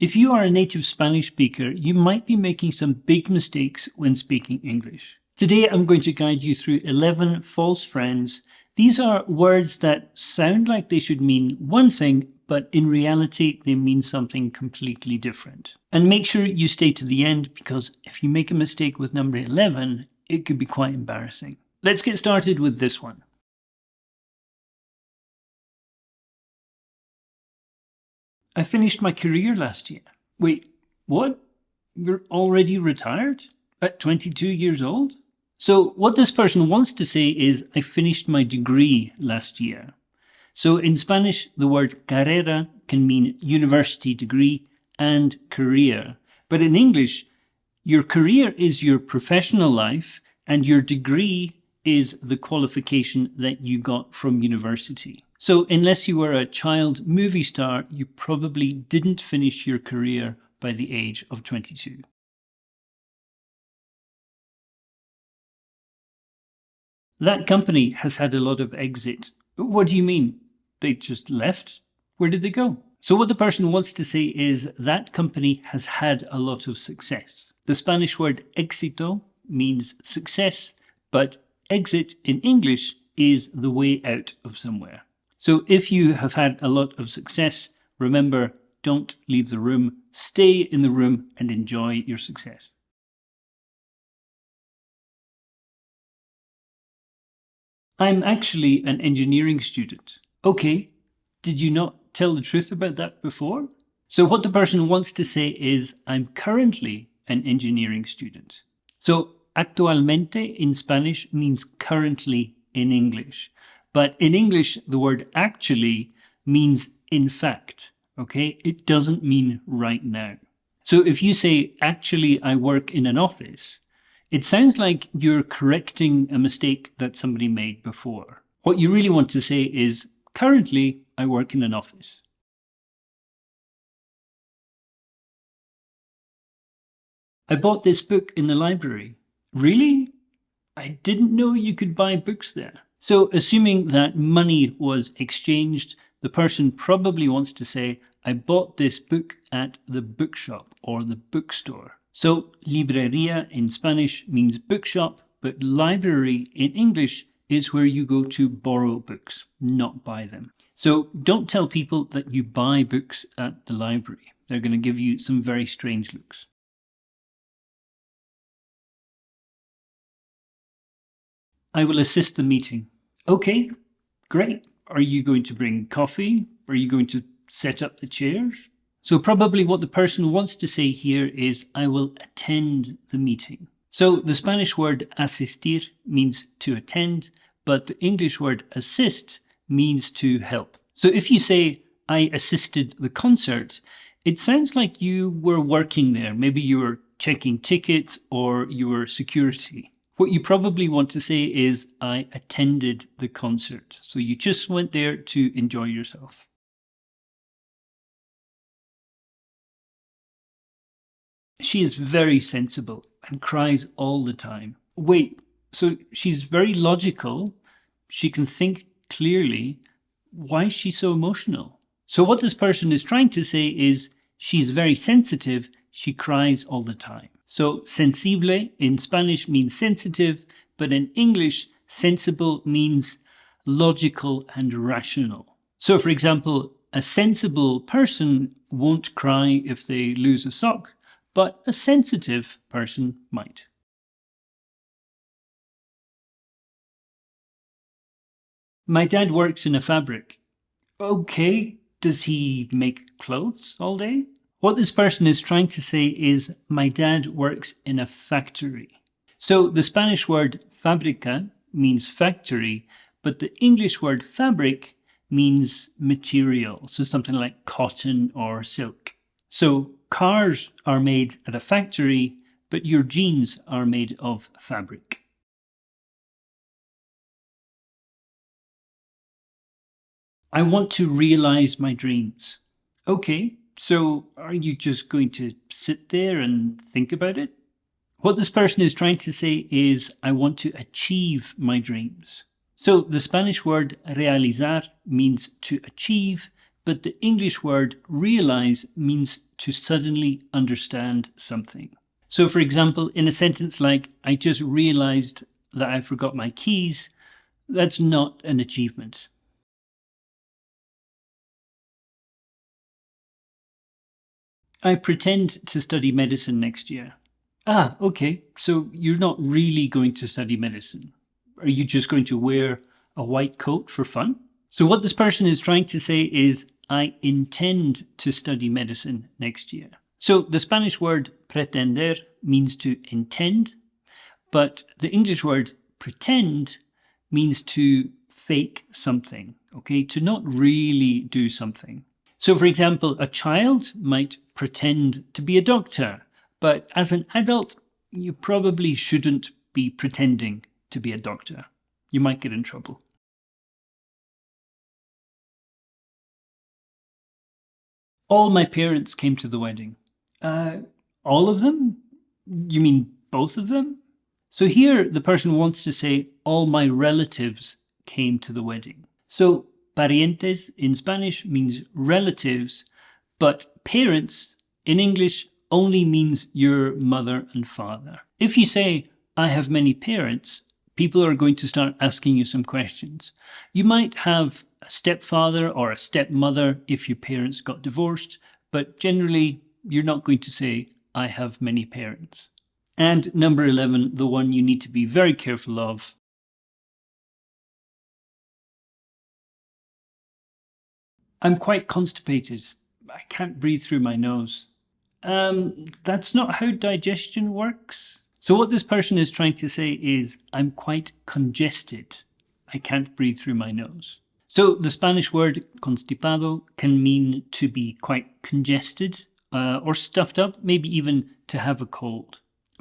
If you are a native Spanish speaker, you might be making some big mistakes when speaking English. Today I'm going to guide you through 11 false friends. These are words that sound like they should mean one thing, but in reality they mean something completely different. And make sure you stay to the end, because if you make a mistake with number 11, it could be quite embarrassing. Let's get started with this one. I finished my career last year. Wait, what? You're already retired? At 22 years old? So what this person wants to say is, I finished my degree last year. So in Spanish, the word carrera can mean university degree and career. But in English, your career is your professional life and your degree is the qualification that you got from university. So unless you were a child movie star, you probably didn't finish your career by the age of 22. That company has had a lot of exit. What do you mean? They just left? Where did they go? So what the person wants to say is that company has had a lot of success. The Spanish word éxito means success, but exit in English is the way out of somewhere. So if you have had a lot of success, remember, don't leave the room, stay in the room and enjoy your success. I'm actually an engineering student. Okay, did you not tell the truth about that before? So what the person wants to say is, I'm currently an engineering student. So actualmente in Spanish means currently in English. But in English, the word actually means in fact, okay? It doesn't mean right now. So if you say, actually, I work in an office, it sounds like you're correcting a mistake that somebody made before. What you really want to say is, currently, I work in an office. I bought this book in the library. Really? I didn't know you could buy books there. So assuming that money was exchanged, the person probably wants to say, I bought this book at the bookshop or the bookstore. So librería in Spanish means bookshop, but library in English is where you go to borrow books, not buy them. So don't tell people that you buy books at the library. They're going to give you some very strange looks. I will assist the meeting. Okay, great. Are you going to bring coffee? Are you going to set up the chairs? So probably what the person wants to say here is, I will attend the meeting. So the Spanish word asistir means to attend, but the English word assist means to help. So if you say, I assisted the concert, it sounds like you were working there. Maybe you were checking tickets or you were security. What you probably want to say is, I attended the concert. So you just went there to enjoy yourself. She is very sensible and cries all the time. Wait, so she's very logical. She can think clearly. Why is she so emotional? So what this person is trying to say is, she's very sensitive. She cries all the time. So sensible in Spanish means sensitive, but in English, sensible means logical and rational. So for example, a sensible person won't cry if they lose a sock, but a sensitive person might. My dad works in a fabric. Okay, does he make clothes all day? What this person is trying to say is, my dad works in a factory. So the Spanish word fábrica means factory, but the English word fabric means material. So something like cotton or silk. So cars are made at a factory, but your jeans are made of fabric. I want to realize my dreams. Okay. So are you just going to sit there and think about it? What this person is trying to say is, I want to achieve my dreams. So the Spanish word realizar means to achieve, but the English word realize means to suddenly understand something. So for example, in a sentence like, I just realized that I forgot my keys, that's not an achievement. I pretend to study medicine next year. Ah, okay, so you're not really going to study medicine. Are you just going to wear a white coat for fun? So what this person is trying to say is, I intend to study medicine next year. So the Spanish word pretender means to intend, but the English word pretend means to fake something, okay? To not really do something. So for example, a child might pretend to be a doctor, but as an adult, you probably shouldn't be pretending to be a doctor. You might get in trouble. All my parents came to the wedding. All of them? You mean both of them? So here the person wants to say all my relatives came to the wedding. So parientes in Spanish means relatives, but parents in English only means your mother and father. If you say, I have many parents, people are going to start asking you some questions. You might have a stepfather or a stepmother if your parents got divorced, but generally you're not going to say, I have many parents. And number 11, the one you need to be very careful of. I'm quite constipated. I can't breathe through my nose. That's not how digestion works. So what this person is trying to say is, I'm quite congested. I can't breathe through my nose. So the Spanish word constipado can mean to be quite congested or stuffed up, maybe even to have a cold.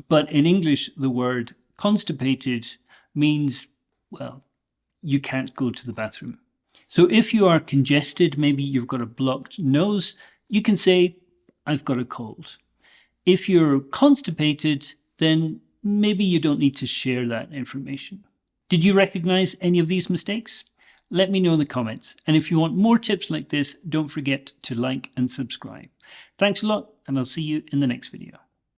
But in English, the word constipated means, well, you can't go to the bathroom. So if you are congested, maybe you've got a blocked nose, you can say, I've got a cold. If you're constipated, then maybe you don't need to share that information. Did you recognize any of these mistakes? Let me know in the comments. And if you want more tips like this, don't forget to like and subscribe. Thanks a lot, and I'll see you in the next video.